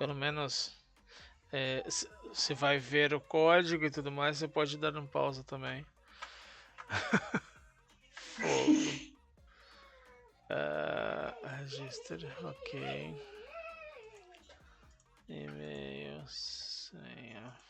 pelo menos você vai ver o código e tudo mais, você pode dar um pausa também. Fogo. Register, ok. E-mail, senha.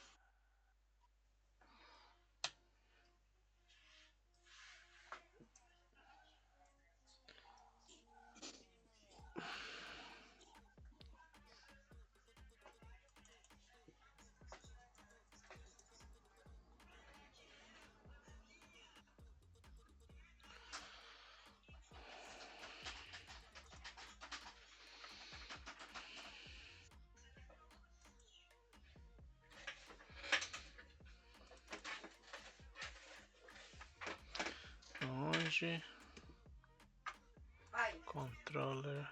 Onde? Controller.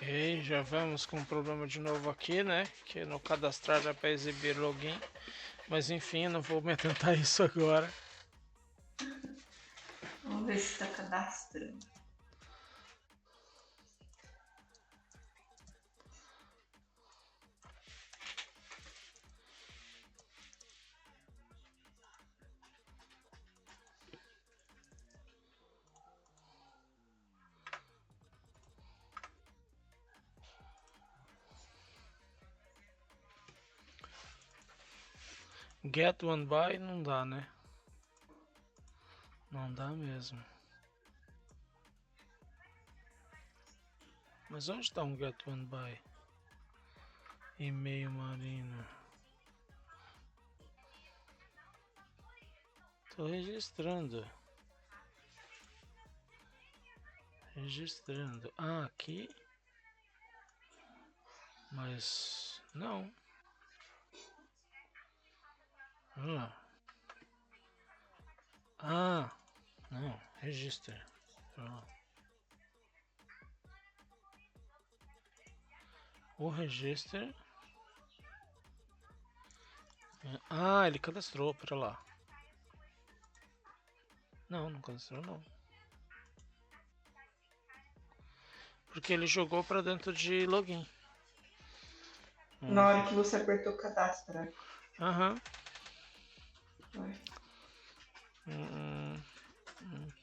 Ok, já vamos com um problema de novo aqui, né? Que no cadastrar é para exibir login. Mas enfim, eu não vou me atentar a isso agora. Vamos ver se está cadastrando. Get one by não dá, né? Não dá mesmo. Mas onde está um get one by? E-mail marino. Tô registrando. Registrando. Ah, aqui? Mas não. Ah, não. Register. O register. Ah, ele cadastrou, pera lá. Não, não cadastrou não. Porque ele jogou pra dentro de login. Na hora que você apertou cadastrar. Aham. Vai.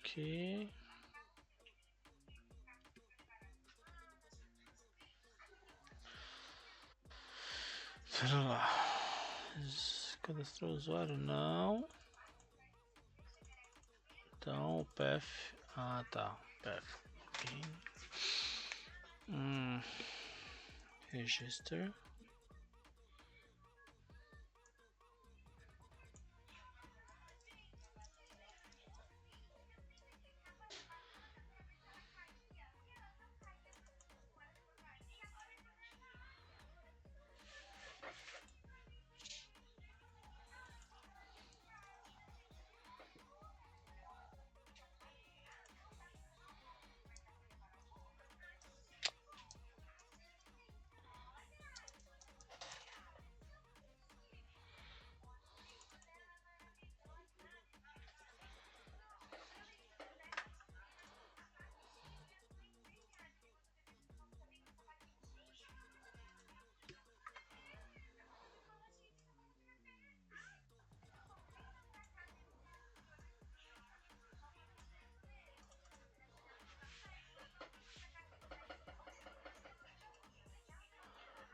Ok. Pera lá. Cadastrou o usuário? Não. Então o path. Ah, tá. Path. Ok. Register.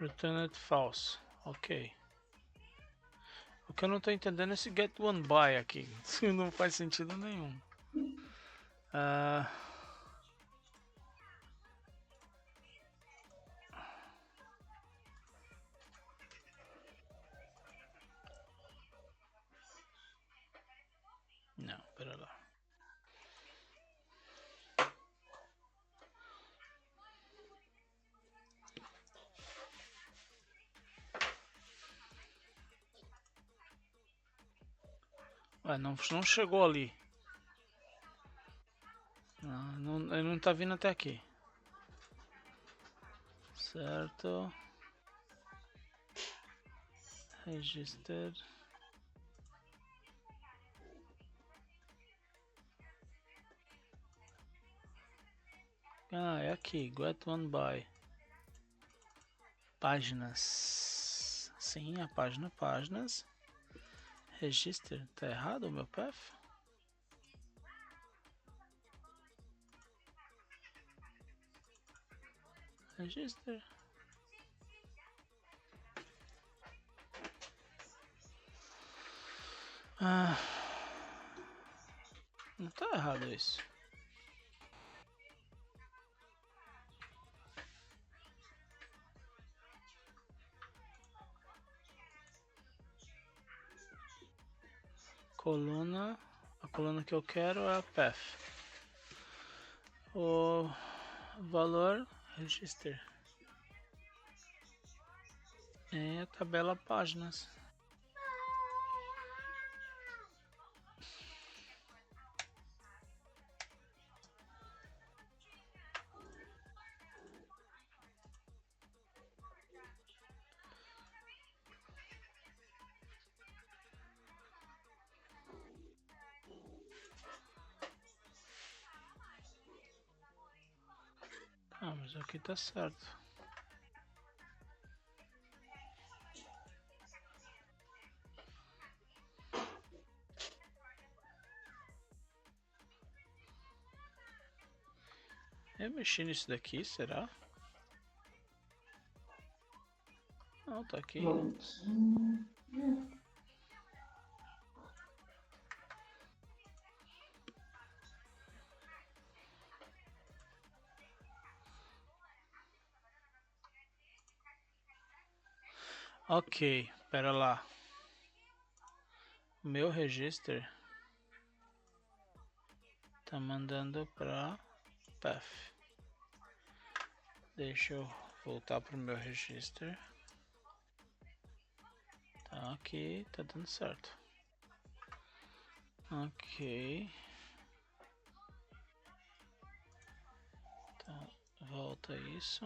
Returned false. Ok. O que eu não tô entendendo é esse get one by aqui. Isso não faz sentido nenhum. Ué, não chegou ali. Não, ele não tá vindo até aqui. Certo. Register. Ah, é aqui. Get one by. Páginas. Sim, a página páginas. Register. Tá errado o meu path? Register. Ah, não tá errado isso. Coluna. A coluna que eu quero é a path. O valor register. É a tabela páginas. Ah, mas aqui tá certo. Eu mexi nisso daqui, será? Não, tá aqui. Ok, pera lá. Meu register tá mandando pra path. Deixa eu voltar pro meu register. Tá aqui, tá dando certo. Ok. Tá, volta isso.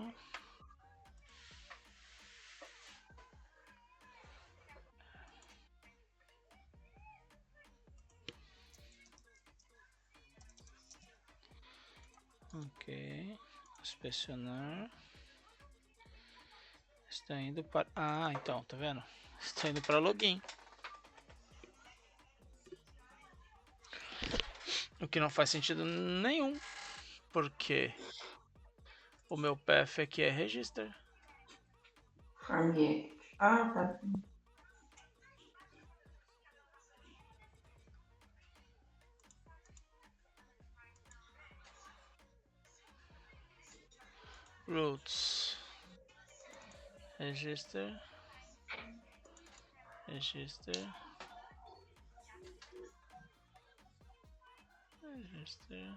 Ok. Inspecionar. Está indo para... Ah, então, tá vendo? Está indo para login. O que não faz sentido nenhum. Porque o meu path aqui é register. Ah, tá. Roots. Register. Register. Register.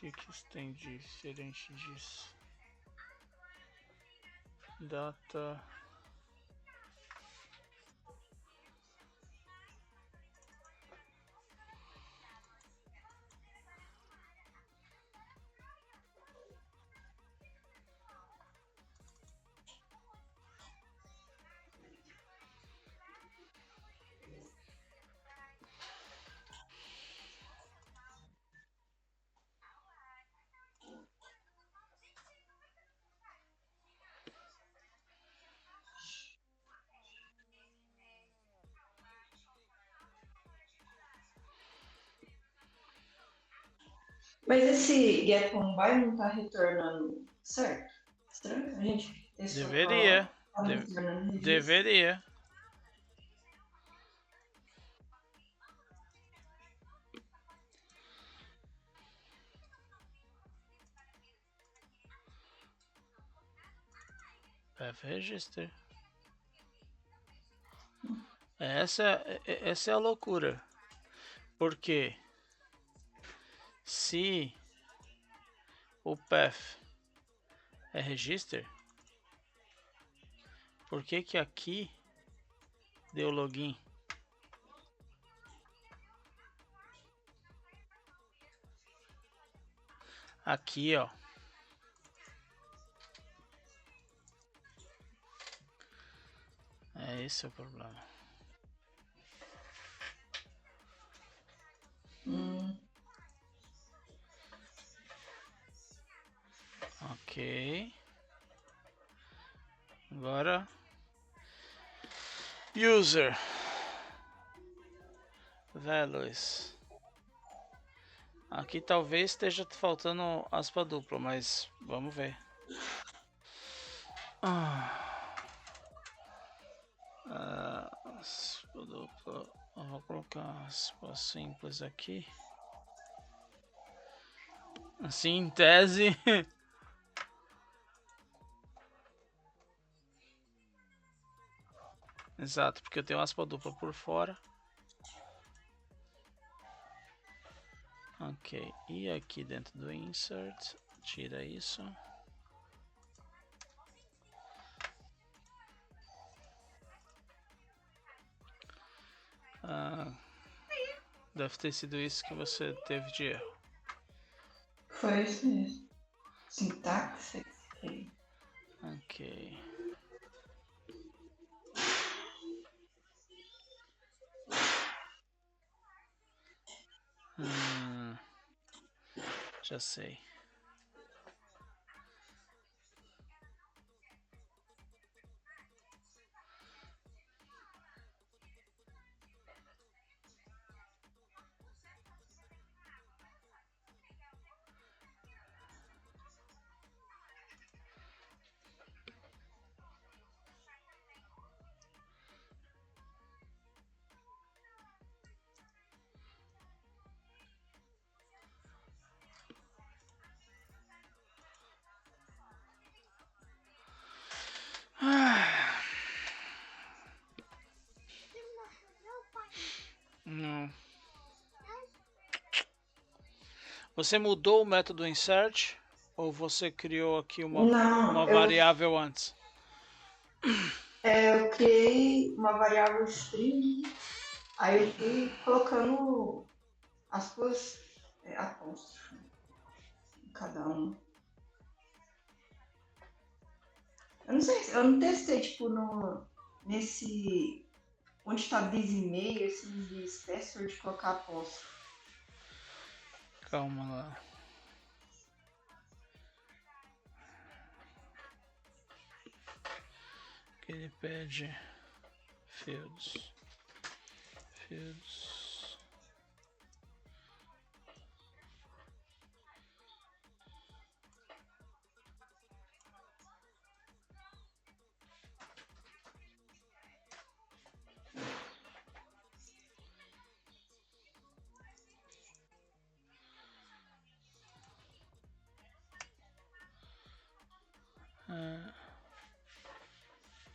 O que isso tem de diferente disso? Data. Mas esse get one by não tá retornando certo? Estranho, a gente testou Deveria. tá retornando registro. Deveria. Path Register. Essa é a loucura. Porque se o path é register, por que que aqui deu login? Aqui, ó. É esse o problema. Ok. Agora user values. Aqui talvez esteja faltando aspa dupla, mas vamos ver. Aspa dupla. Eu vou colocar aspa simples aqui. Assim, em tese. Exato, porque eu tenho aspa dupla por fora. Ok, e aqui dentro do insert, tira isso. Deve ter sido isso que você teve de erro. Foi isso mesmo. Sintaxe. Ok. Já sei. Não. Você mudou o método insert ou você criou aqui uma variável antes? Eu criei uma variável string, aí eu fui colocando as duas apóstrofos em cada um. Eu não sei, eu não testei, tipo, nesse onde tá bis e meio, esses de espessor de colocar apóstrofo. Calma lá. Que ele pede fields.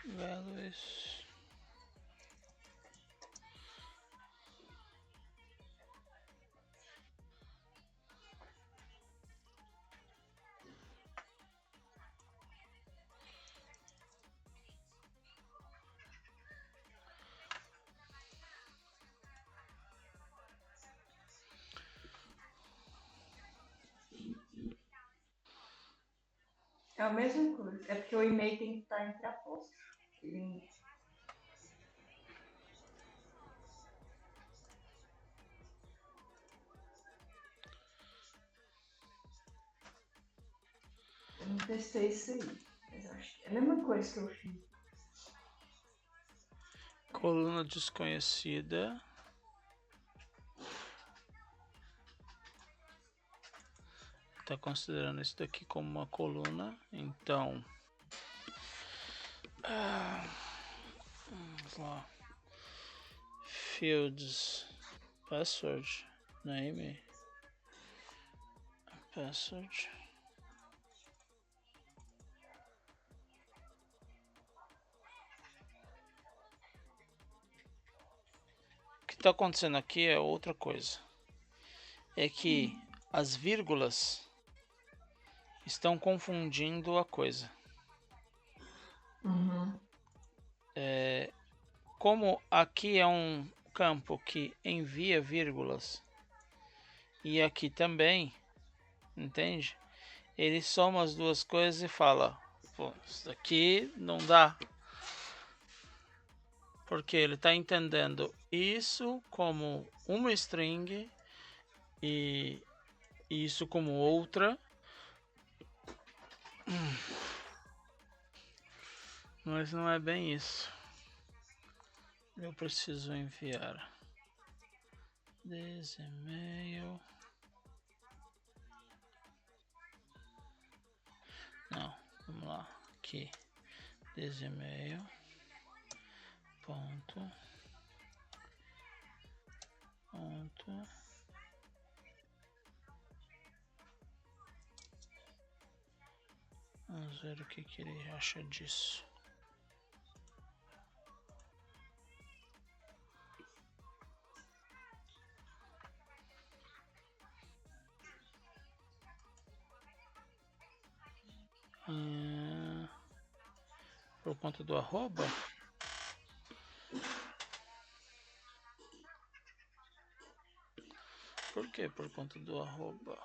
Values. É a mesma coisa, é porque o e-mail tem que estar entre apóstrofos. Eu não testei isso aí, mas eu acho que é a mesma coisa que eu fiz. Coluna desconhecida. Está considerando isso daqui como uma coluna, então vamos lá. Fields password name password está acontecendo aqui é outra coisa. É que as vírgulas estão confundindo a coisa. Uhum. Como aqui é um campo que envia vírgulas e aqui também, entende? Ele soma as duas coisas e fala, pô, isso daqui não dá. Porque ele está entendendo isso como uma string e isso como outra. Mas não é bem isso. Eu preciso enviar desse e-mail. Não, vamos lá. Aqui. Desse e-mail. Ponto. Ponto. Vamos ver o que ele acha disso. Por conta do arroba? Por que por conta do arroba?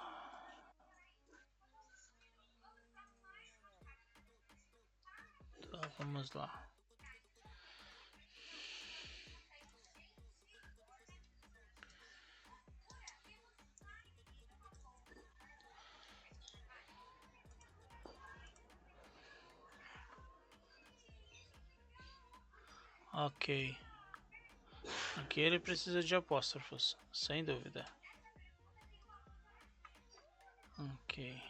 Tá, vamos lá. Ok. Aqui ele precisa de apóstrofos, sem dúvida. Ok.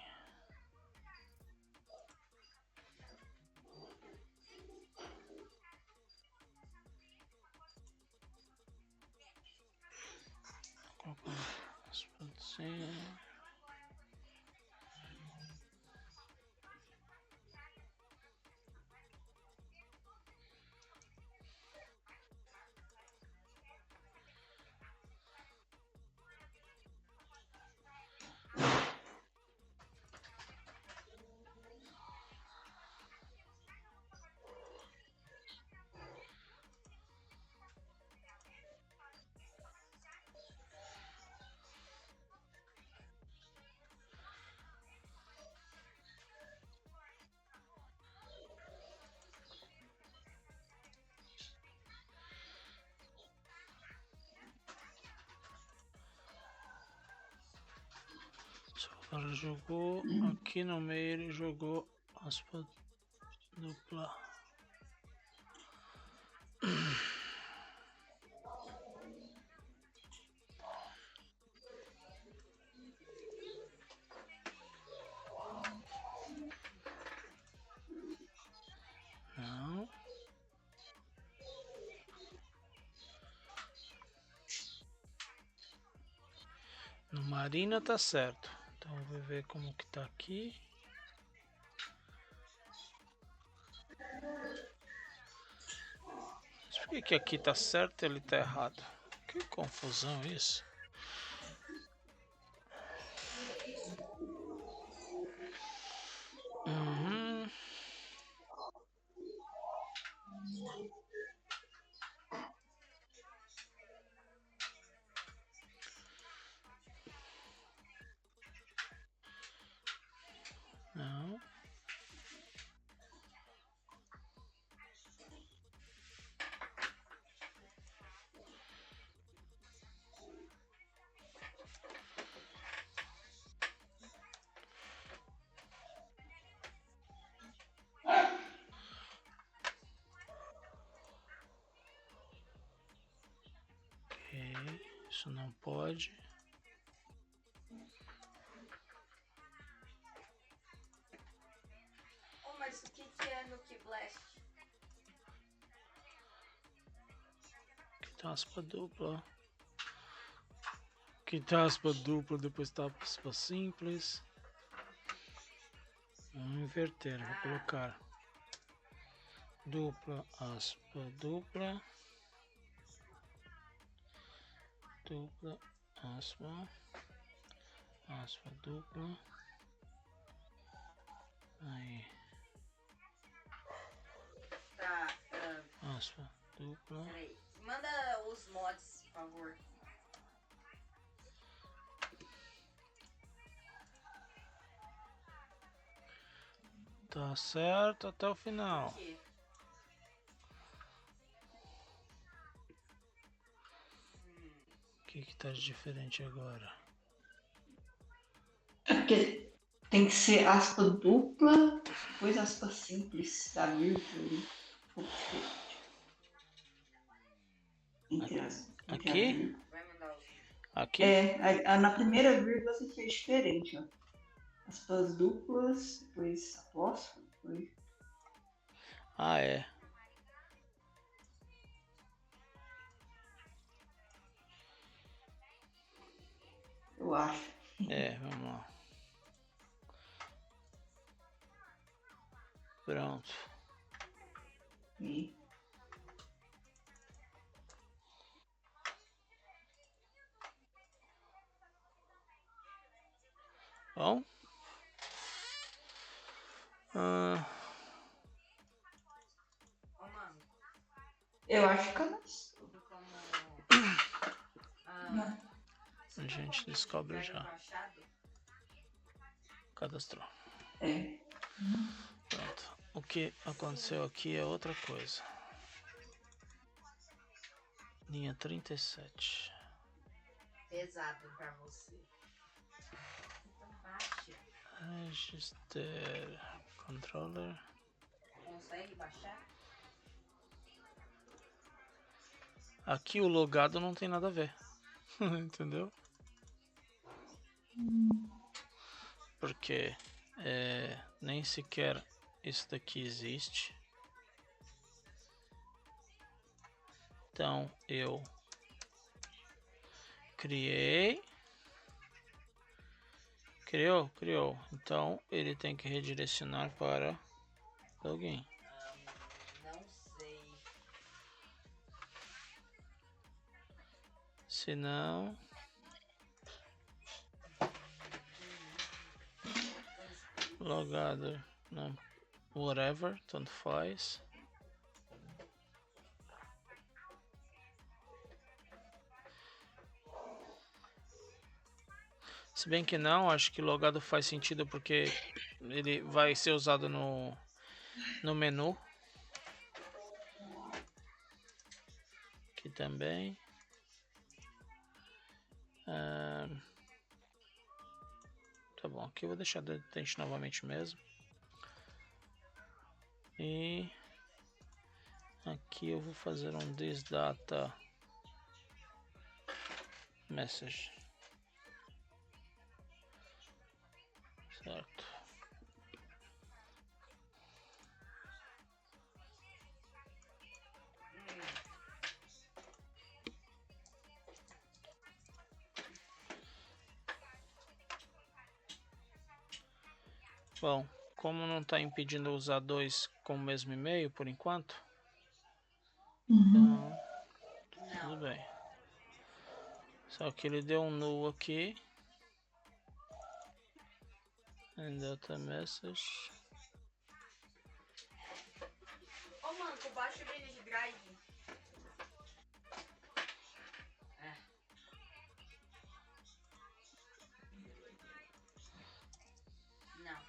Agora jogou aqui no meio, ele jogou aspas dupla. Não. No Marina tá certo. Então vou ver como que tá aqui. Mas por que aqui tá certo e ele tá errado? Que confusão isso. Uhum. Não. Ok, isso não pode. Mas o que é Nuke Blast? Aqui tá aspa dupla. Aqui tá aspa dupla, depois tá aspa simples. Vamos inverter, vou colocar dupla, aspa dupla. dupla, aspa dupla, aí, Tá, aspa dupla, peraí. Manda os mods, por favor. tá certo até o final. Por quê? O que tá de diferente agora? É porque tem que ser aspa dupla, depois aspa simples, da vírgula ali. Um pouco diferente. Entre a Aqui? vírgula. Vai mandar os... Aqui? Na primeira vírgula você fez diferente, ó. Aspas duplas, depois apóstrofo, depois... Ah, é. Eu acho. É, vamos lá. Pronto. E... Bom. Ô, mano. Eu acho que eu Tudo como... A gente descobre já. Baixado? Cadastrou. É. Pronto. O que aconteceu aqui é outra coisa. Linha 37. Pesado pra você. Então baixa. Register controller. Consegue baixar? Aqui o logado não tem nada a ver. Entendeu? Porque nem sequer isso daqui existe. Então eu criei. Criou. Então ele tem que redirecionar para login. Não sei. Senão logado, não, whatever, tanto faz. Se bem que não, acho que logado faz sentido porque ele vai ser usado no menu. Aqui também. Tá bom, aqui eu vou deixar detente novamente mesmo. E aqui eu vou fazer um thisdata message. Certo. Bom, como não está impedindo usar dois com o mesmo e-mail por enquanto, então tudo bem. Só que ele deu um null aqui. And data message. Ô, mano, tu baixa o Manage Drive. Não.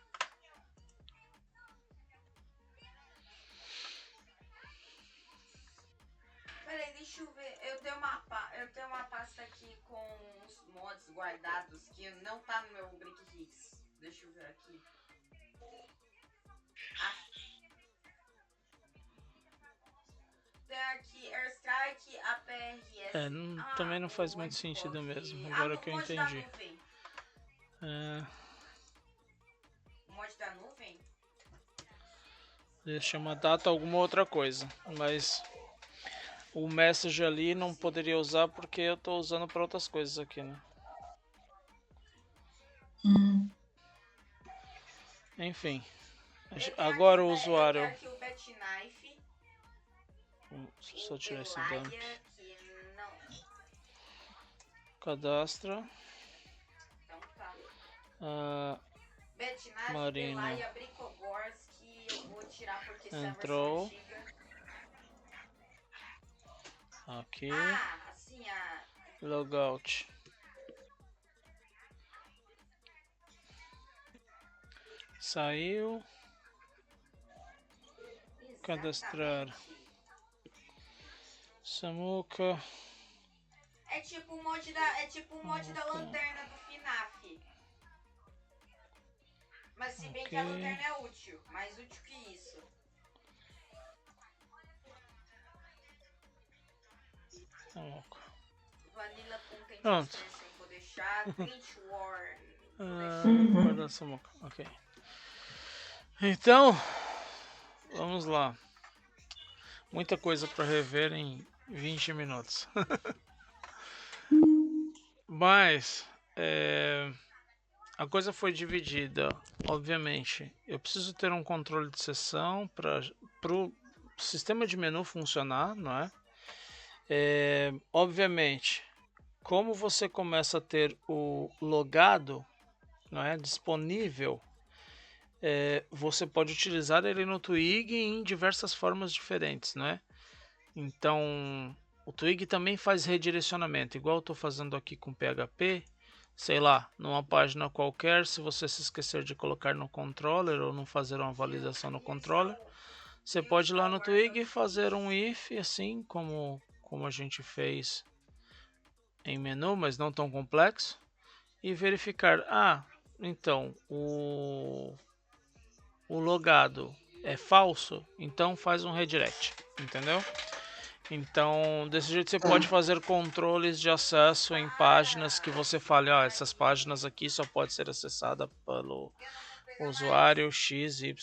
Peraí, deixa eu ver. Eu tenho uma pasta aqui com os mods guardados que não tá no meu BrickHits. Deixa eu ver aqui. Tem aqui Airstrike, APRS. Também não faz muito sentido mesmo, agora que eu entendi. O mod da nuvem? Deixa uma data alguma outra coisa, mas o message ali não poderia usar porque eu tô usando para outras coisas aqui, né? Enfim, agora o usuário. Eu tenho aqui o Batknife. Só tirar esse dump. Cadastra. Então tá. Marino. Marino. E abrir Cogors que eu vou tirar porque Entrou. essa versão antiga. Aqui. Assim a... Logout. Saiu. Exatamente. Cadastrar. Samuca. É tipo o mod da lanterna do FNAF. Mas se bem que a lanterna é útil, mais útil que isso. Samuca. Vanilla com Pronto. vou deixar. Glitch War. Guardar Samuca. Ok. Então, vamos lá. Muita coisa para rever em 20 minutos. Mas a coisa foi dividida, obviamente. Eu preciso ter um controle de sessão para o sistema de menu funcionar, não é? Obviamente, como você começa a ter o logado, não é, disponível, você pode utilizar ele no Twig em diversas formas diferentes, não é? Então, o Twig também faz redirecionamento, igual eu estou fazendo aqui com PHP. Sei lá, numa página qualquer, se você se esquecer de colocar no controller ou não fazer uma validação no controller, você pode ir lá no Twig e fazer um if, assim como a gente fez em menu, mas não tão complexo, e verificar, então o logado é falso, então faz um redirect, entendeu? Então, desse jeito você pode fazer controles de acesso em páginas que você fale, essas páginas aqui só pode ser acessada pelo usuário XYZ.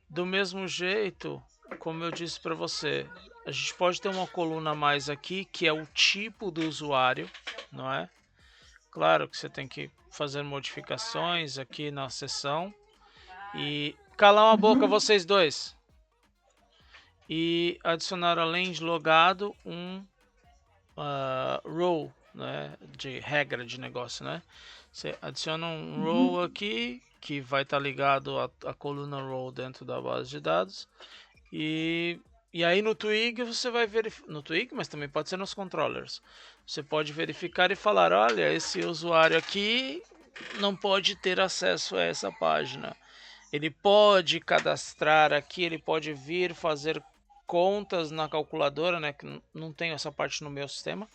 Do mesmo jeito, como eu disse para você, a gente pode ter uma coluna a mais aqui, que é o tipo do usuário, não é? Claro que você tem que fazer modificações aqui na seção. E calar uma boca vocês dois. E adicionar além de logado um row, né, de regra de negócio, né? Você adiciona um row aqui que vai estar ligado à coluna row dentro da base de dados e aí no Twig você vai verificar, no Twig, mas também pode ser nos controllers. Você pode verificar e falar, olha, esse usuário aqui não pode ter acesso a essa página. Ele pode cadastrar aqui, ele pode vir fazer contas na calculadora, né? Que não tenho essa parte no meu sistema,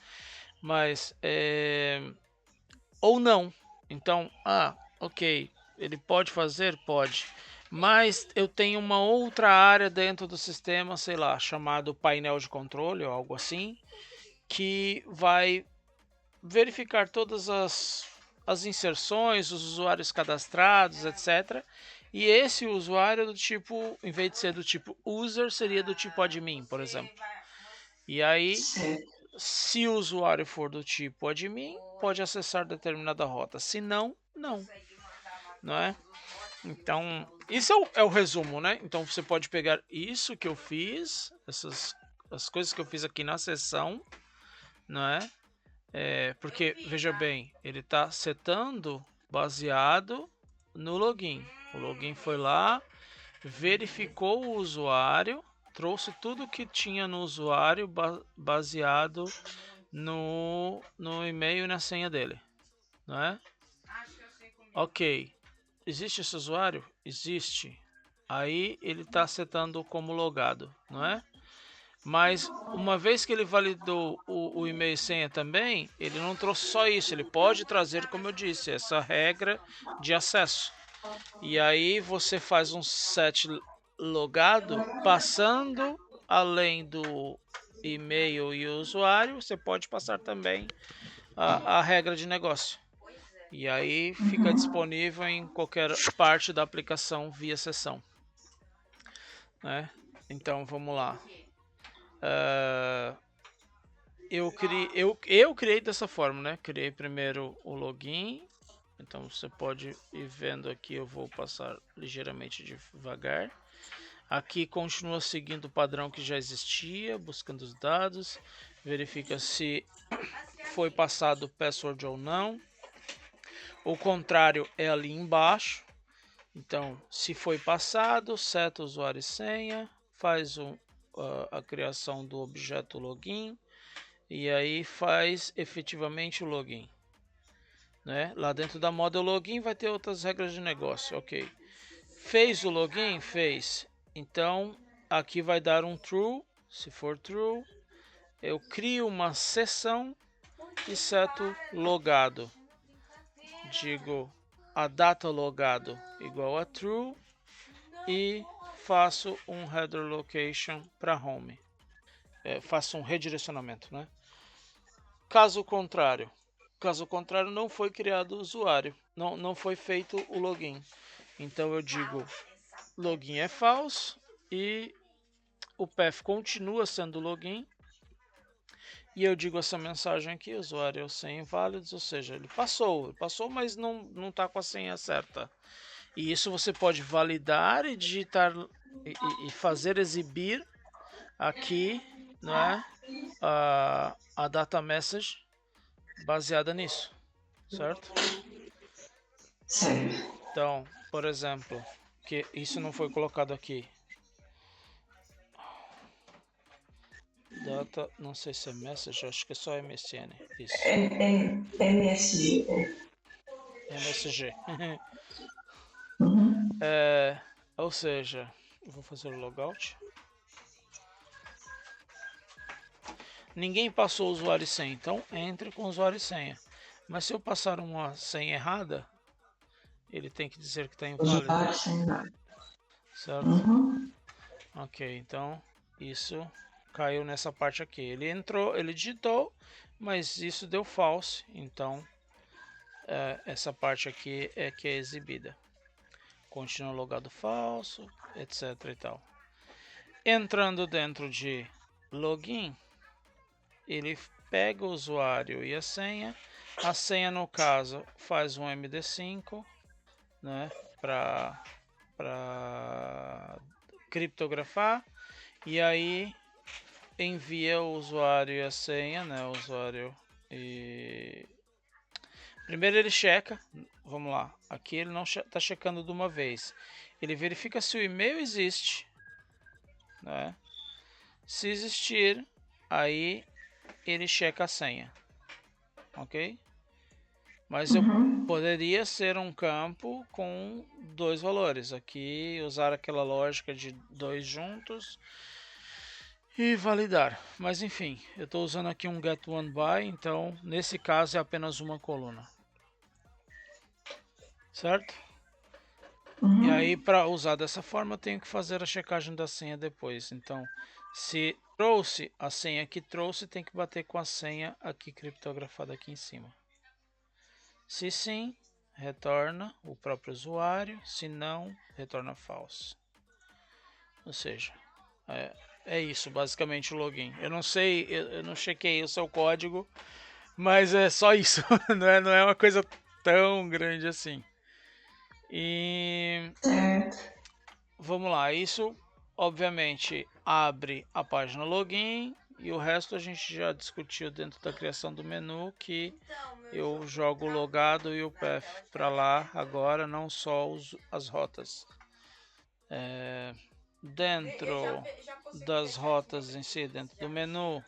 mas ou não. Então, ok, ele pode fazer, pode, mas eu tenho uma outra área dentro do sistema, sei lá, chamado painel de controle ou algo assim, que vai verificar todas as inserções, os usuários cadastrados, etc. E esse usuário do tipo, em vez de ser do tipo user, seria do tipo admin, por exemplo. E aí, se o usuário for do tipo admin, pode acessar determinada rota. Se não, não. Não é? Então, isso é o resumo, né? Então, você pode pegar isso que eu fiz, as coisas que eu fiz aqui na sessão, não é? Porque, veja bem, ele está setando baseado no login. O login foi lá, verificou o usuário, trouxe tudo que tinha no usuário baseado no e-mail e na senha dele, não é? Ok, existe esse usuário? Existe. Aí ele está setando como logado, não é? Mas uma vez que ele validou o e-mail e senha também, ele não trouxe só isso, ele pode trazer, como eu disse, essa regra de acesso. E aí você faz um set logado, passando além do e-mail e o usuário, você pode passar também a regra de negócio. E aí fica disponível em qualquer parte da aplicação via sessão, né? Então vamos lá. Eu criei dessa forma, né? Criei primeiro o login. Então você pode ir vendo aqui, eu vou passar ligeiramente devagar. Aqui continua seguindo o padrão que já existia, buscando os dados, verifica se foi passado o password ou não. O contrário é ali embaixo. Então, se foi passado, seta usuário e senha, faz a criação do objeto login e aí faz efetivamente o login. Né? Lá dentro da model login vai ter outras regras de negócio, ok. Fez o login? Fez. Então, aqui vai dar um true. Se for true, eu crio uma sessão e seto logado. Digo a data logado igual a true e faço um header location para home. Faço um redirecionamento, né? Caso contrário, não foi criado o usuário, não foi feito o login. Então eu digo login é false e o path continua sendo login. E eu digo essa mensagem aqui, usuário sem inválidos, ou seja, ele passou, mas não está com a senha certa. E isso você pode validar e digitar e fazer exibir aqui, não é, a data message baseada nisso, certo? Certo. Então, por exemplo, que isso não foi colocado aqui. Data, não sei se é message, acho que é só MSN. Isso. MSG. MSG. Uhum. Ou seja, eu vou fazer o logout. Ninguém passou o usuário e senha, então entre com o usuário e senha. Mas se eu passar uma senha errada, ele tem que dizer que está inválido. Usuário sem nada. Certo? Uhum. Ok, então isso caiu nessa parte aqui. Ele entrou, ele digitou, mas isso deu false, então essa parte aqui é que é exibida. Continua logado falso, etc e tal. Entrando dentro de login, ele pega o usuário e a senha no caso faz um MD5, né, para criptografar, e aí envia o usuário e a senha, né, o usuário e primeiro ele checa, vamos lá, aqui ele não está checando de uma vez, ele verifica se o e-mail existe, né? Se existir, aí ele checa a senha, ok? Mas eu poderia ser um campo com dois valores, aqui usar aquela lógica de dois juntos e validar. Mas enfim, eu estou usando aqui um get1by, então nesse caso é apenas uma coluna. Certo? E aí para usar dessa forma eu tenho que fazer a checagem da senha depois. Então se trouxe a senha que trouxe, tem que bater com a senha aqui criptografada aqui em cima. Se sim, retorna o próprio usuário, se não, retorna false. Ou seja, é isso basicamente o login. Eu não sei, eu não chequei o seu código, mas é só isso, não é uma coisa tão grande assim. E vamos lá, isso obviamente abre a página login e o resto a gente já discutiu dentro da criação do menu, que eu jogo o logado e o path para lá agora, não só as rotas. Dentro das rotas em si, dentro do menu,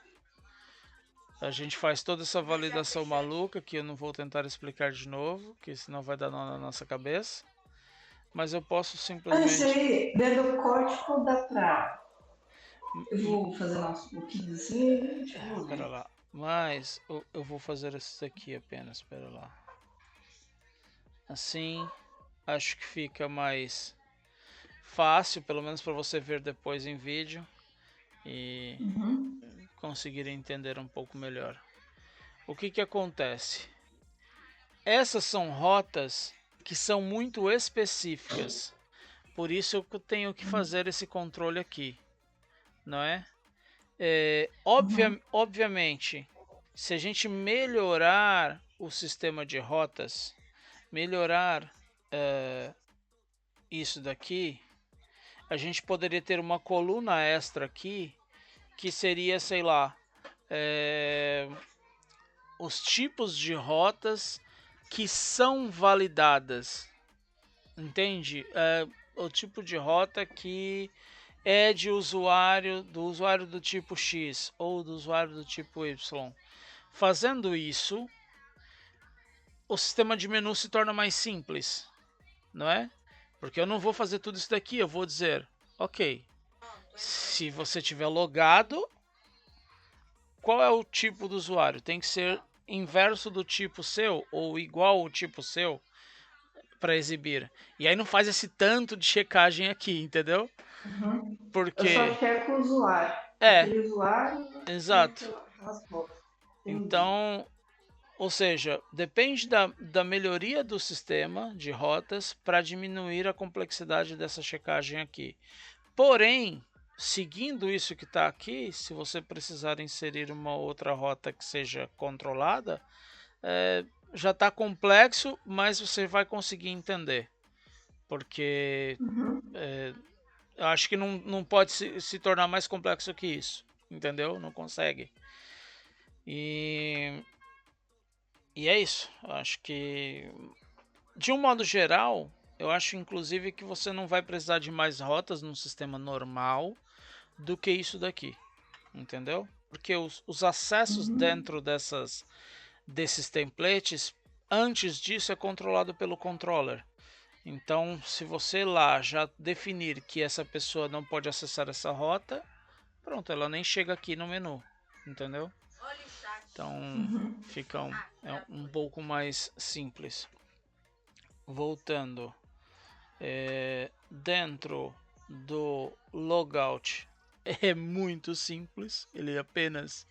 a gente faz toda essa validação maluca que eu não vou tentar explicar de novo, que senão vai dar nó na nossa cabeça. Mas eu posso simplesmente... Isso aí, dentro do código dá pra... Eu vou fazer nosso pouquinho assim. Espera lá. Mas eu vou fazer isso aqui apenas, espera lá. Assim, acho que fica mais fácil, pelo menos para você ver depois em vídeo e conseguir entender um pouco melhor. O que acontece? Essas são rotas que são muito específicas, por isso eu tenho que fazer esse controle aqui, não é? Obviamente, se a gente melhorar o sistema de rotas, melhorar isso daqui, a gente poderia ter uma coluna extra aqui, que seria, sei lá, os tipos de rotas que são validadas, entende? O tipo de rota que é do usuário do tipo X ou do usuário do tipo Y. Fazendo isso, o sistema de menu se torna mais simples, não é? Porque eu não vou fazer tudo isso daqui, eu vou dizer, ok, se você tiver logado, qual é o tipo do usuário? Tem que ser inverso do tipo seu ou igual ao tipo seu para exibir. E aí não faz esse tanto de checagem aqui, entendeu? Uhum. Eu Porque só checo o usuário. é, Aquele usuário e exato. aquelas rotas. Entendi. Então, ou seja, depende da melhoria do sistema de rotas para diminuir a complexidade dessa checagem aqui. Porém, seguindo isso que está aqui, se você precisar inserir uma outra rota que seja controlada, já está complexo, mas você vai conseguir entender. Porque eu acho que não pode se tornar mais complexo que isso, entendeu? Não consegue. E é isso. Eu acho que, de um modo geral, eu acho inclusive que você não vai precisar de mais rotas num sistema normal do que isso daqui, entendeu? Porque os acessos dentro desses templates, antes disso é controlado pelo controller. Então, se você lá já definir que essa pessoa não pode acessar essa rota, pronto, ela nem chega aqui no menu, entendeu? Então, fica um pouco mais simples. Voltando, dentro do logout é muito simples, ele apenas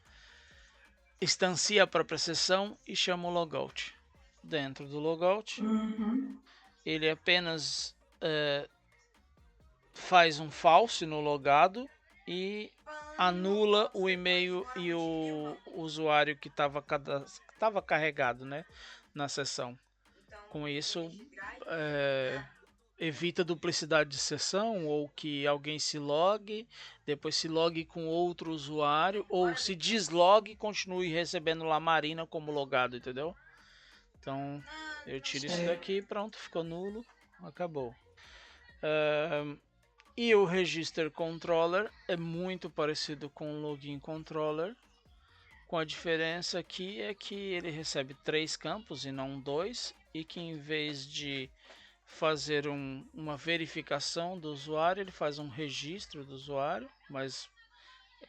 instancia a própria sessão e chama o logout. Dentro do logout, ele apenas faz um false no logado e anula o e-mail e o usuário que estava carregado, né, na sessão. Com isso, evita duplicidade de sessão, ou que alguém se logue, depois se logue com outro usuário, ou se deslogue e continue recebendo lá Marina como logado, entendeu? Então, eu tiro isso daqui, pronto, ficou nulo, acabou. E o Register Controller é muito parecido com o Login Controller, com a diferença aqui é que ele recebe 3 campos e não 2, e que em vez de fazer uma verificação do usuário, ele faz um registro do usuário, mas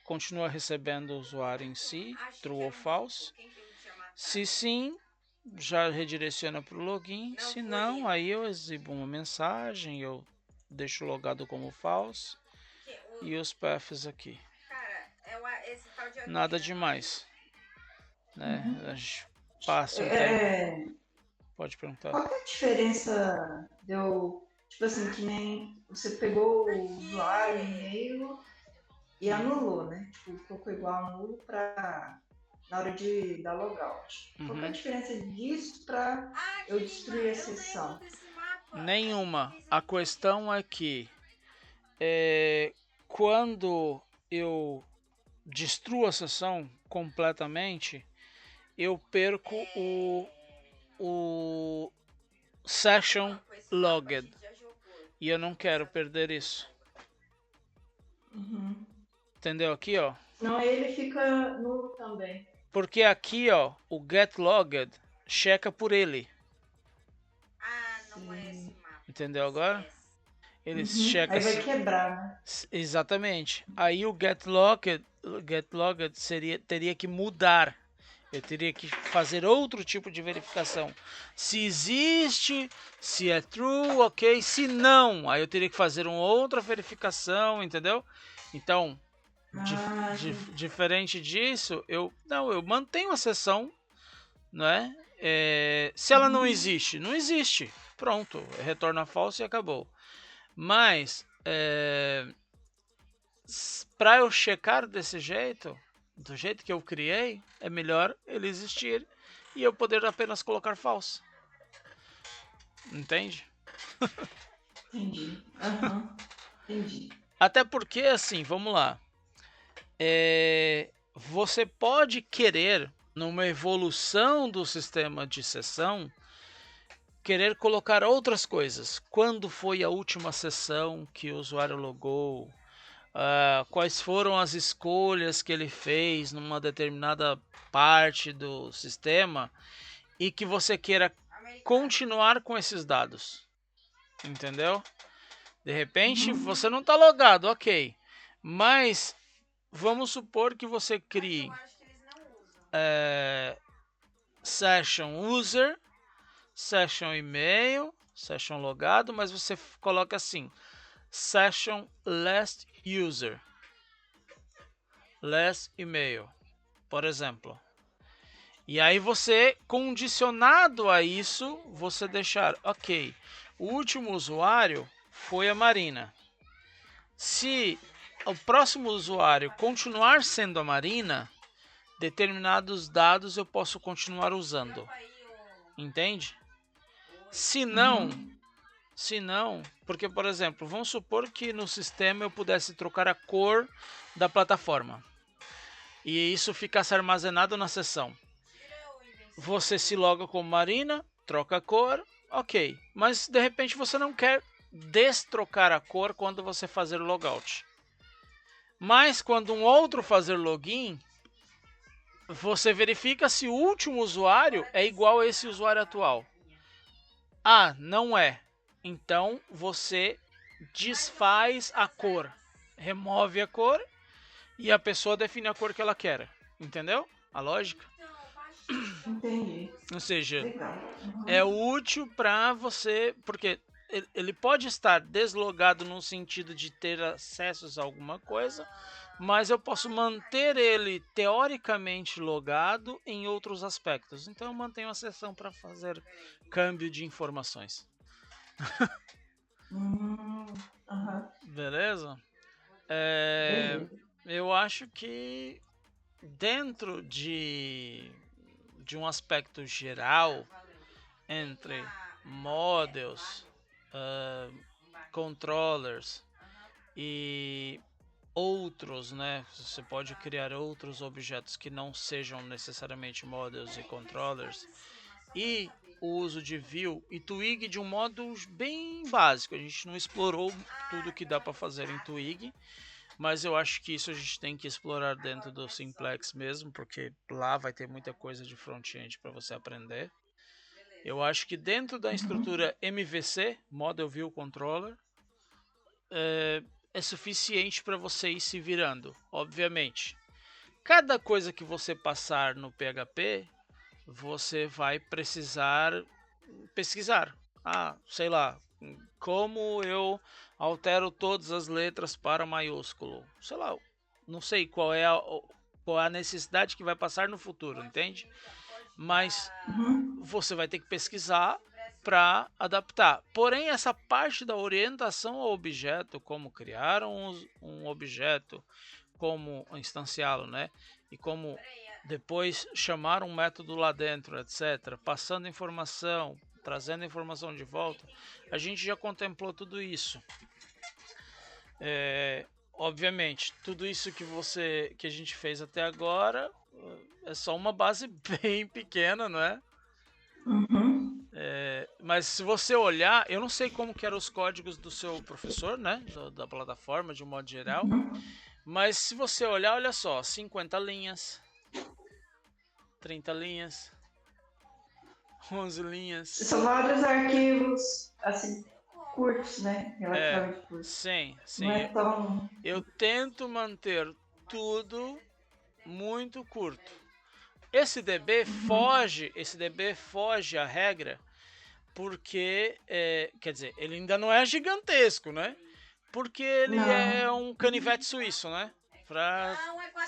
continua recebendo o usuário em si, true ou false. Se sim, já redireciona para o login, se não, aí eu exibo uma mensagem, eu deixo logado como false e os paths aqui. Nada demais, né? A gente passa um tempo. Pode perguntar. Qual que é a diferença tipo assim, que nem você pegou o usuário, o e-mail e anulou, né? Tipo, colocou igual anulo na hora de dar logout. Qual que é a diferença disso para eu destruir a sessão? Nenhuma. A questão é que quando eu destruo a sessão completamente, eu perco o session logged. E eu não quero perder isso. Entendeu aqui, ó? Não, ele fica nulo também. Porque aqui, ó, o get logged checa por ele. Não é esse mapa. Entendeu agora? Ele checa. Aí vai quebrar, né? Exatamente. Aí o get logged teria que mudar. Eu teria que fazer outro tipo de verificação. Se existe, se é true, ok. Se não, aí eu teria que fazer uma outra verificação, entendeu? Então, diferente disso, eu mantenho a sessão, né? Se ela não existe, não existe. Pronto, retorna falso e acabou. Mas, para eu checar desse jeito, do jeito que eu criei, é melhor ele existir e eu poder apenas colocar false. Entende? Entendi. Entendi. Até porque, assim, vamos lá. Você pode querer numa evolução do sistema de sessão, querer colocar outras coisas. Quando foi a última sessão que o usuário logou? Quais foram as escolhas que ele fez numa determinada parte do sistema e que você queira continuar com esses dados. Entendeu? De repente você não está logado, ok. Mas vamos supor que você crie session user, session e-mail, session logado, mas você coloca assim, session last user, last email, por exemplo. E aí você, condicionado a isso, você deixar, ok, o último usuário foi a Marina. Se o próximo usuário continuar sendo a Marina, determinados dados eu posso continuar usando. Entende? Se não, porque, por exemplo, vamos supor que no sistema eu pudesse trocar a cor da plataforma. E isso ficasse armazenado na sessão. Você se loga como Marina, troca a cor, ok. Mas de repente você não quer destrocar a cor quando você fazer o logout. Mas quando um outro fazer login, você verifica se o último usuário é igual a esse usuário atual. Ah, não é. Então você desfaz a cor, remove a cor e a pessoa define a cor que ela quer. Entendeu? A lógica? Entendi. Ou seja, Legal. é útil para você, porque ele pode estar deslogado no sentido de ter acessos a alguma coisa, mas eu posso manter ele teoricamente logado em outros aspectos. Então eu mantenho a sessão para fazer câmbio de informações. Beleza? Beleza. Eu acho que dentro de um aspecto geral entre models, controllers e outros, né? Você pode criar outros objetos que não sejam necessariamente models e controllers, e o uso de view e twig de um modo bem básico. A gente não explorou tudo que dá para fazer em twig, mas eu acho que isso a gente tem que explorar dentro do Simplex mesmo, porque lá vai ter muita coisa de front-end para você aprender. Eu acho que dentro da estrutura MVC, Model View Controller, é suficiente para você ir se virando, obviamente. Cada coisa que você passar no PHP, você vai precisar pesquisar. Sei lá, como eu altero todas as letras para maiúsculo. Sei lá, não sei qual é a necessidade que vai passar no futuro, entende? Mas você vai ter que pesquisar para adaptar. Porém, essa parte da orientação ao objeto, como criar um objeto, como instanciá-lo, né? E como depois chamar um método lá dentro, etc. Passando informação, trazendo informação de volta, a gente já contemplou tudo isso. Obviamente, tudo isso que a gente fez até agora é só uma base bem pequena, não é? Mas se você olhar, eu não sei como que eram os códigos do seu professor, né? Da plataforma, de um modo geral. Mas se você olhar, olha só, 50 linhas, 30 linhas, 11 linhas. São vários arquivos, assim, curtos, né? Relativamente curtos. Sim. Não é tão... Eu tento manter tudo muito curto. Esse DB foge à regra, porque, quer dizer, ele ainda não é gigantesco, né? Porque ele é um canivete suíço, né? Para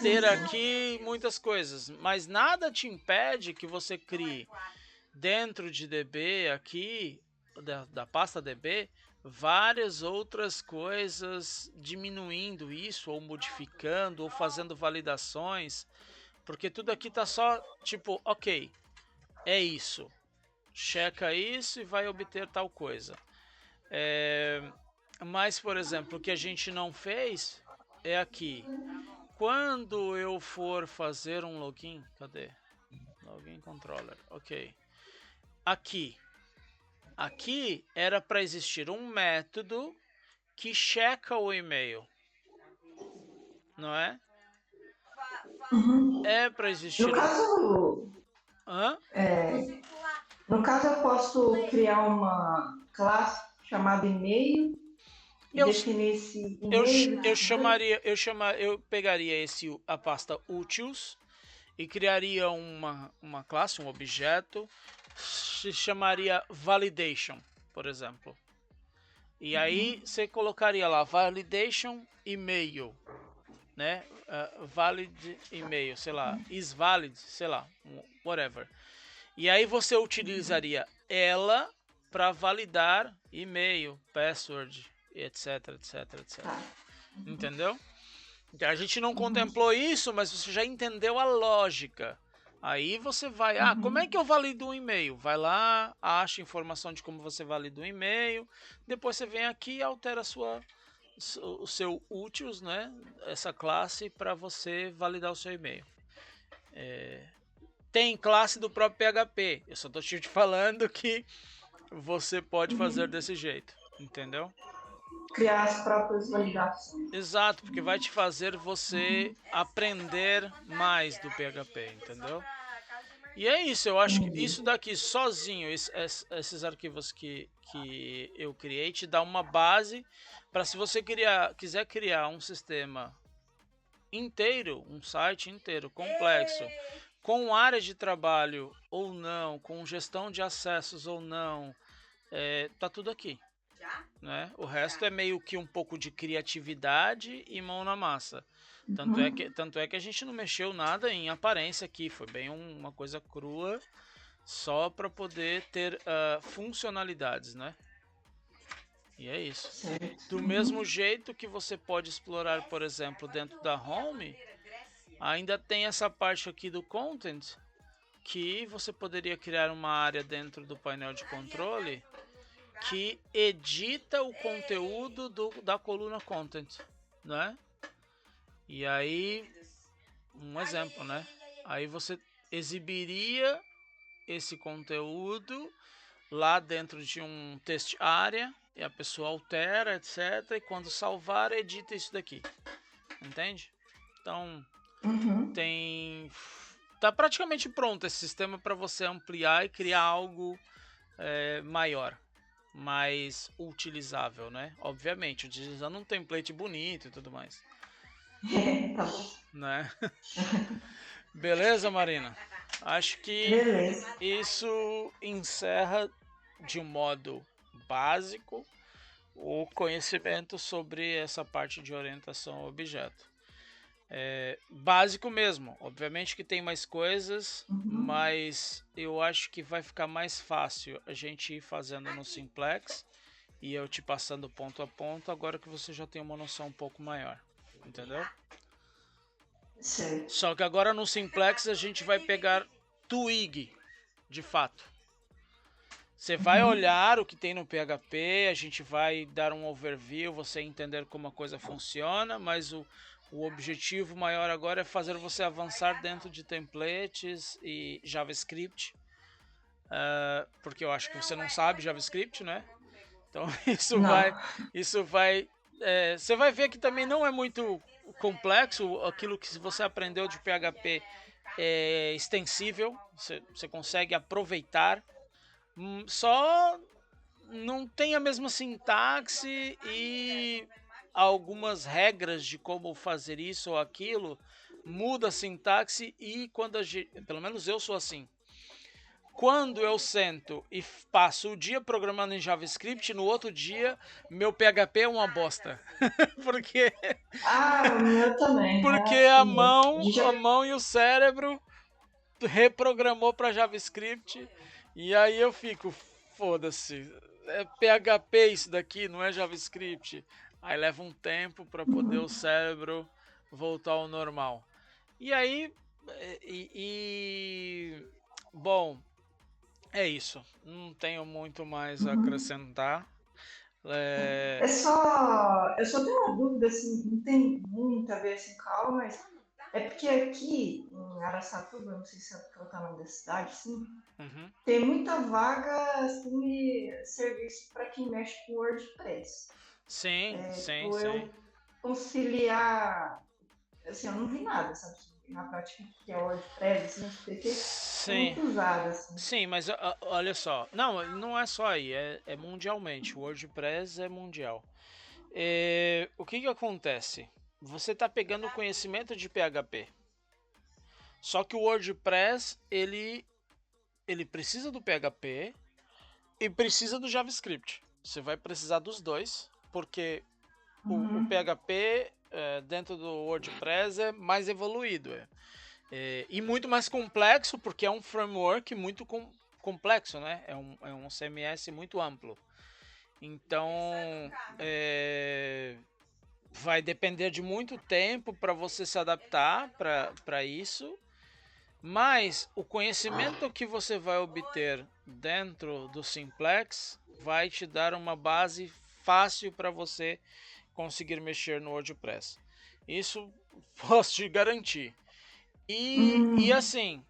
ter aqui muitas coisas. Mas nada te impede que você crie dentro de DB aqui, da pasta DB, várias outras coisas, diminuindo isso, ou modificando, ou fazendo validações. Porque tudo aqui tá só tipo, ok, é isso. Checa isso e vai obter tal coisa. Mas, por exemplo, o que a gente não fez é aqui. Quando eu for fazer um login, cadê? Login controller, ok. Aqui era para existir um método que checa o e-mail, não é? Uhum. É para existir No caso, Hã? no caso, eu posso criar uma classe chamada e-mail e Eu, definir esse eu, e-mail. eu pegaria a pasta utils e criaria uma classe, um objeto, se chamaria validation, por exemplo. E aí você colocaria lá validation e-mail, né? Valid e-mail, sei lá, is valid, sei lá, whatever. E aí você utilizaria ela para validar e-mail, password, etc, etc, etc. Tá. Entendeu? A gente não contemplou isso, mas você já entendeu a lógica. Aí você vai, como é que eu valido um e-mail? Vai lá, acha informação de como você valida um e-mail, depois você vem aqui e altera o seu utils, né? Essa classe para você validar o seu e-mail. Tem classe do próprio PHP. Eu só estou te falando que você pode fazer desse jeito, entendeu? Criar as próprias validações. Exato, porque vai te fazer você aprender mais do PHP, entendeu? E é isso, eu acho que isso daqui sozinho, esses arquivos que eu criei, te dá uma base para se você quiser criar um sistema inteiro, um site inteiro, complexo, com área de trabalho ou não, com gestão de acessos ou não, tá tudo aqui. Né? O resto é meio que um pouco de criatividade e mão na massa. Tanto é que a gente não mexeu nada em aparência aqui, foi bem uma coisa crua, só para poder ter funcionalidades, né? E é isso. Do mesmo jeito que você pode explorar, por exemplo, dentro da Home, ainda tem essa parte aqui do Content, que você poderia criar uma área dentro do painel de controle que edita o conteúdo da coluna Content, né? E aí, um exemplo, né? Aí você exibiria esse conteúdo lá dentro de um test area e a pessoa altera, etc. E quando salvar, edita isso daqui, entende? Então, tá praticamente pronto esse sistema para você ampliar e criar algo maior, mais utilizável, né? Obviamente, utilizando um template bonito e tudo mais. Tá bom. Né? Beleza, Marina? Acho que isso encerra de um modo básico o conhecimento sobre essa parte de orientação ao objeto. Básico mesmo, obviamente que tem mais coisas, mas eu acho que vai ficar mais fácil a gente ir fazendo no Simplex e eu te passando ponto a ponto, agora que você já tem uma noção um pouco maior, entendeu? Certo. Só que agora no Simplex a gente vai pegar Twig, de fato. Você vai olhar o que tem no PHP, a gente vai dar um overview, você entender como a coisa funciona, mas o objetivo maior agora é fazer você avançar dentro de templates e JavaScript, porque eu acho que você não sabe JavaScript, né? Então isso vai, você vai ver que também não é muito complexo, aquilo que você aprendeu de PHP é extensível, você consegue aproveitar, só não tem a mesma sintaxe e algumas regras de como fazer isso ou aquilo, muda a sintaxe e pelo menos eu sou assim. Quando eu sento e passo o dia programando em JavaScript, no outro dia meu PHP é uma bosta. Porque o meu também. porque a mão e o cérebro reprogramou para JavaScript e aí eu fico, foda-se, é PHP isso daqui, não é JavaScript. Aí leva um tempo para poder o cérebro voltar ao normal. E aí, bom, é isso. Não tenho muito mais a acrescentar. Eu só tenho uma dúvida, assim, não tem muito a ver assim, calma, mas é porque aqui em Araçatuba, não sei se é colocar o nome da cidade, assim, Uhum. tem muita vaga, assim, de serviço para quem mexe com WordPress. Sim, sim, Tipo, sim. eu conciliar, assim, eu não vi nada, sabe, na prática que é WordPress, assim, acho que é Sim, muito usado, assim. sim, mas olha só. Não, não é só aí, é mundialmente. O WordPress é mundial. O que que acontece? Você está pegando o conhecimento de PHP. Só que o WordPress, ele precisa do PHP e precisa do JavaScript. Você vai precisar dos dois, porque o Uhum. PHP dentro do WordPress é mais evoluído. E muito mais complexo, porque é um framework muito complexo, né? É um CMS muito amplo. Então, vai depender de muito tempo para você se adaptar para isso. Mas o conhecimento que você vai obter dentro do Simplex vai te dar uma base fácil para você conseguir mexer no WordPress. Isso posso te garantir. E Hum, assim,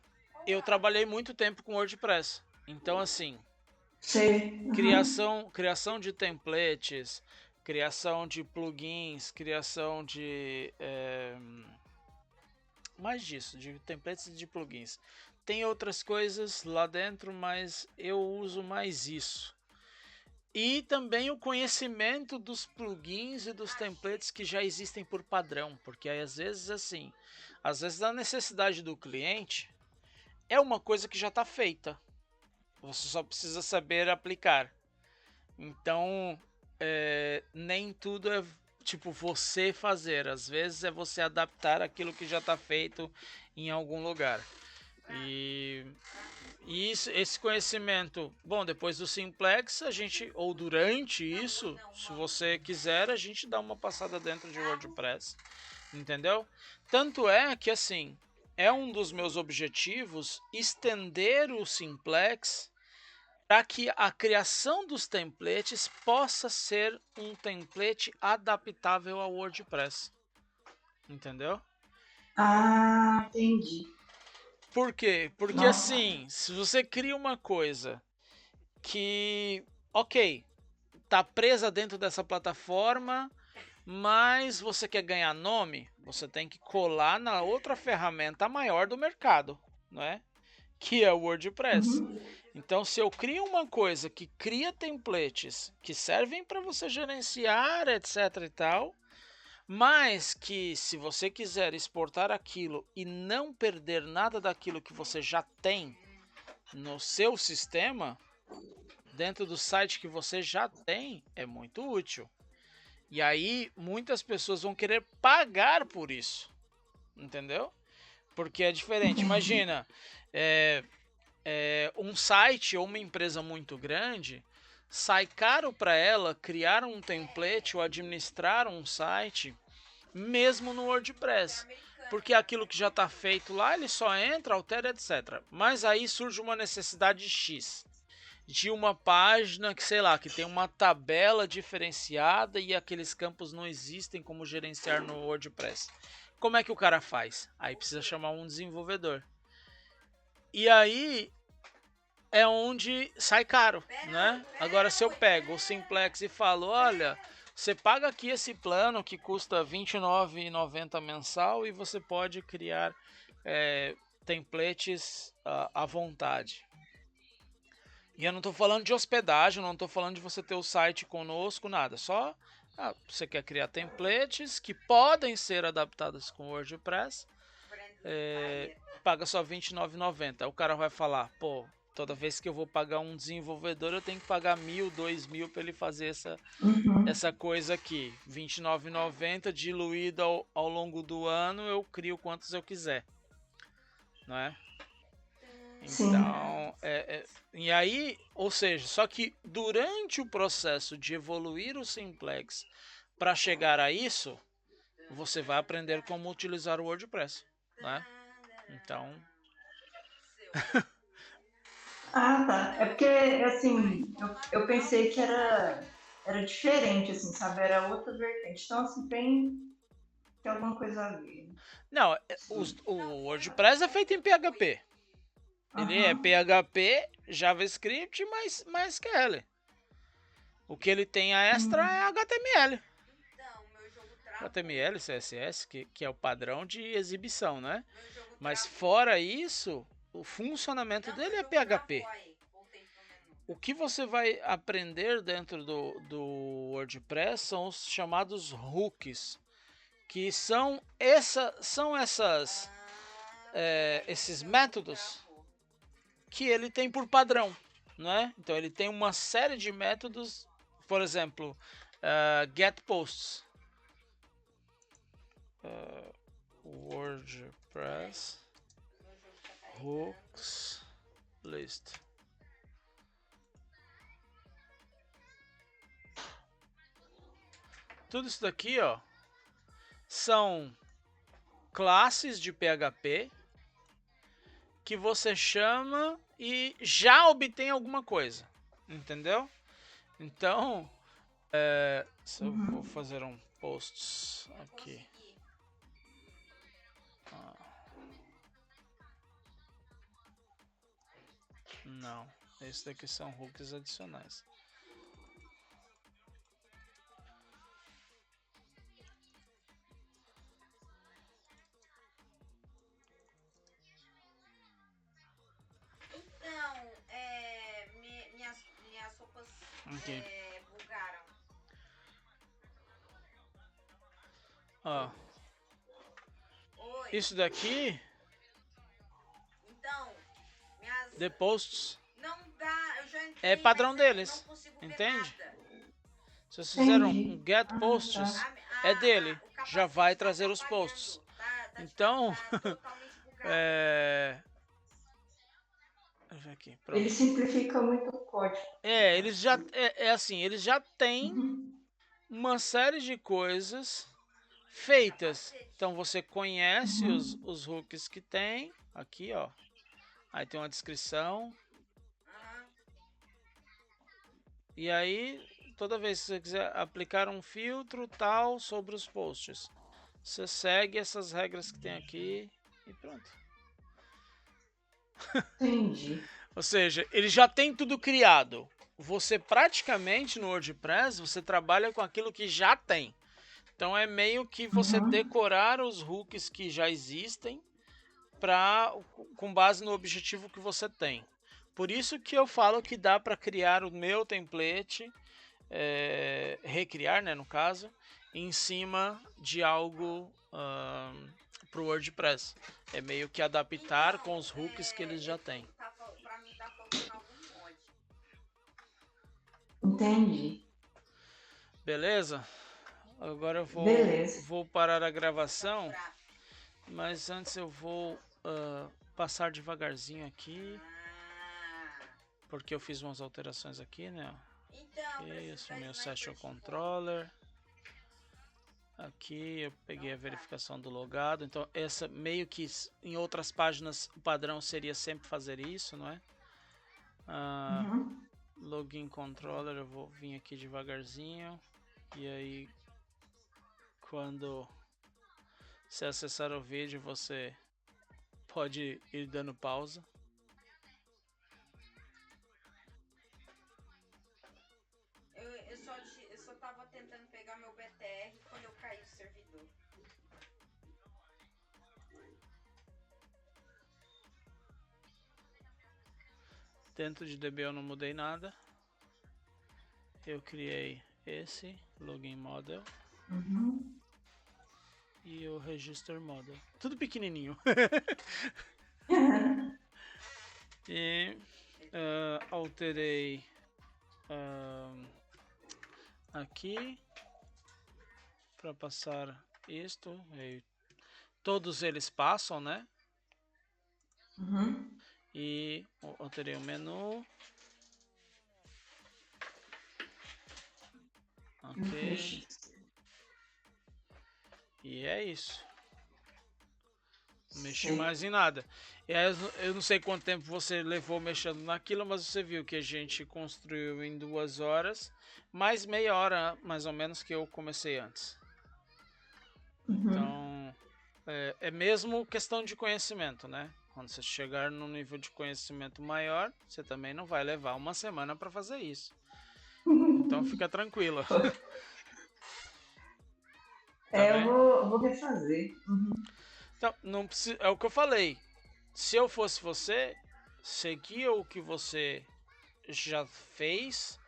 eu trabalhei muito tempo com WordPress. Então, assim, sei. Uhum. criação de templates, criação de plugins, criação de. Mais disso, de templates e de plugins. Tem outras coisas lá dentro, mas eu uso mais isso. E também o conhecimento dos plugins e dos templates que já existem por padrão, porque aí, às vezes assim, às vezes a necessidade do cliente é uma coisa que já está feita. Você só precisa saber aplicar. Então, nem tudo é tipo você fazer. Às vezes é você adaptar aquilo que já está feito em algum lugar. E, e esse conhecimento, bom, depois do Simplex, a gente, ou durante isso, se você quiser, a gente dá uma passada dentro de WordPress, entendeu? Tanto é que, assim, é um dos meus objetivos estender o Simplex para que a criação dos templates possa ser um template adaptável ao WordPress, entendeu? Ah, entendi. Por quê? Porque Nossa. assim, se você cria uma coisa que, ok, tá presa dentro dessa plataforma, mas você quer ganhar nome, você tem que colar na outra ferramenta maior do mercado, não é? Que é o WordPress. Uhum. Então, se eu crio uma coisa que cria templates que servem para você gerenciar, etc e tal, mas que se você quiser exportar aquilo e não perder nada daquilo que você já tem no seu sistema, dentro do site que você já tem, é muito útil. E aí muitas pessoas vão querer pagar por isso, entendeu? Porque é diferente. Entendi. Imagina, é, um site ou uma empresa muito grande, sai caro para ela criar um template ou administrar um site, mesmo no WordPress. Porque aquilo que já está feito lá, ele só entra, altera, etc. Mas aí surge uma necessidade X de uma página que, sei lá, que tem uma tabela diferenciada e aqueles campos não existem como gerenciar no WordPress. Como é que o cara faz? Aí precisa chamar um desenvolvedor. E aí é onde sai caro, né? Agora, se eu pego o Simplex e falo, olha, você paga aqui esse plano que custa R$ 29,90 mensal e você pode criar templates à vontade. E eu não estou falando de hospedagem, não estou falando de você ter o site conosco, nada. Só você quer criar templates que podem ser adaptados com WordPress, paga só R$ 29,90. O cara vai falar, pô, toda vez que eu vou pagar um desenvolvedor, eu tenho que pagar 1.000, 2.000 para ele fazer Uhum. essa coisa aqui. R$ 29,90 diluído ao longo do ano, eu crio quantos eu quiser, não é? Sim. Então, e aí, ou seja, só que durante o processo de evoluir o Simplex para chegar a isso, você vai aprender como utilizar o WordPress, né? Então, Ah, tá. É porque, assim, eu pensei que era diferente, assim, sabe? Era outra vertente. Então, assim, tem. tem alguma coisa a ver. Não, o WordPress é feito em PHP. Ele é PHP, JavaScript, mais MySQL. O que ele tem a extra é HTML. Então, meu jogo travou. HTML, CSS, que é o padrão de exibição, né? Meu jogo Mas travou. fora isso, o funcionamento Não, dele meu é jogo PHP. travou aí. Voltei pro menu. O que você vai aprender dentro do WordPress são os chamados hooks, que são essas esses métodos que ele tem por padrão, né? Então ele tem uma série de métodos, por exemplo, get posts, WordPress hooks list. Tudo isso daqui, ó, são classes de PHP que você chama e já obtém alguma coisa, entendeu? Então, se eu vou fazer um posts aqui. Não, esse daqui são hooks adicionais. Então, minhas roupas bugaram. Ó, Oi. isso daqui, Então, the posts, não dá, eu já entrei, é padrão mas eu deles, não consigo ver entende? nada. Se vocês fizeram Entendi. um get posts, Tá. é dele, O capacete já vai tá trazer os atrapalhando. posts. Tá Então, totalmente bugado. Deixa eu ver aqui, pronto. Ele simplifica muito o código. Eles já assim, eles já têm Uhum. uma série de coisas feitas. Então você conhece os hooks que tem aqui, ó. Aí tem uma descrição. Aham. E aí, toda vez que você quiser aplicar um filtro tal sobre os posts, você segue essas regras que tem aqui e pronto. Entendi. Ou seja, ele já tem tudo criado. Você praticamente no WordPress, você trabalha com aquilo que já tem. Então é meio que você decorar os hooks que já existem com base no objetivo que você tem. Por isso que eu falo que dá para criar o meu template, recriar, né, no caso, em cima de algo para o WordPress. É meio que adaptar com os hooks que eles já têm. Pra mim tá faltando algum mod. Entendi. Beleza? Agora eu vou parar a gravação, mas antes eu vou passar devagarzinho aqui, porque eu fiz umas alterações aqui, né? Então, Isso, meu Session Controller. Aqui eu peguei a verificação do logado. Então, essa meio que em outras páginas o padrão seria sempre fazer isso, não é? Login Controller, eu vou vir aqui devagarzinho. E aí, quando você acessar o vídeo, você pode ir dando pausa. Eu só tava tentando pegar meu BTR quando eu caí do servidor. Dentro de DB eu não mudei nada. Eu criei esse Login Model e o Register Model. Tudo pequenininho. E alterei aqui para passar isto. E todos eles passam, né? E alterei o menu. Ok. E é isso. Não mexi mais em nada. E aí, eu não sei quanto tempo você levou mexendo naquilo, mas você viu que a gente construiu em 2 horas, mais meia hora mais ou menos que eu comecei antes. Então É mesmo questão de conhecimento, né? Quando você chegar num nível de conhecimento maior, você também não vai levar uma semana para fazer isso. Então fica tranquila. Tá Eu bem? vou refazer. Então, não precisa, é o que eu falei. Se eu fosse você, seguia o que você já fez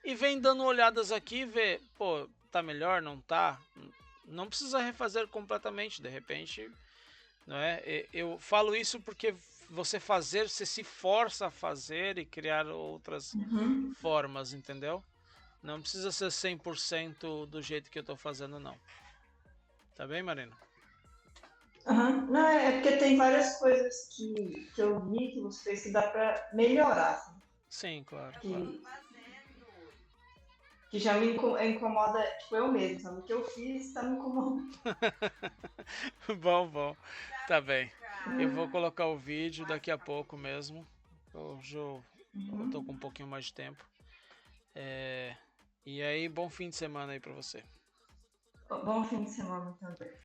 e vem dando olhadas aqui e vê, pô, tá melhor, não tá? Não precisa refazer completamente, de repente, não é? Eu falo isso porque você se força a fazer e criar outras Uhum. formas, entendeu? Não precisa ser 100% do jeito que eu tô fazendo, não. Tá bem, Marina? Aham. Não, é porque tem várias coisas que eu vi que você fez que dá pra melhorar, assim, Sim, claro, Eu tô claro. que, fazendo. que já me incomoda, tipo, eu mesmo, sabe? O que eu fiz tá me incomodando. Bom, bom. Tá bem. Eu vou Cara, colocar o vídeo quase daqui a acabou. pouco mesmo. Hoje eu tô com um Uhum. pouquinho mais de tempo. É, e aí, bom fim de semana aí pra você. Bom fim de semana também.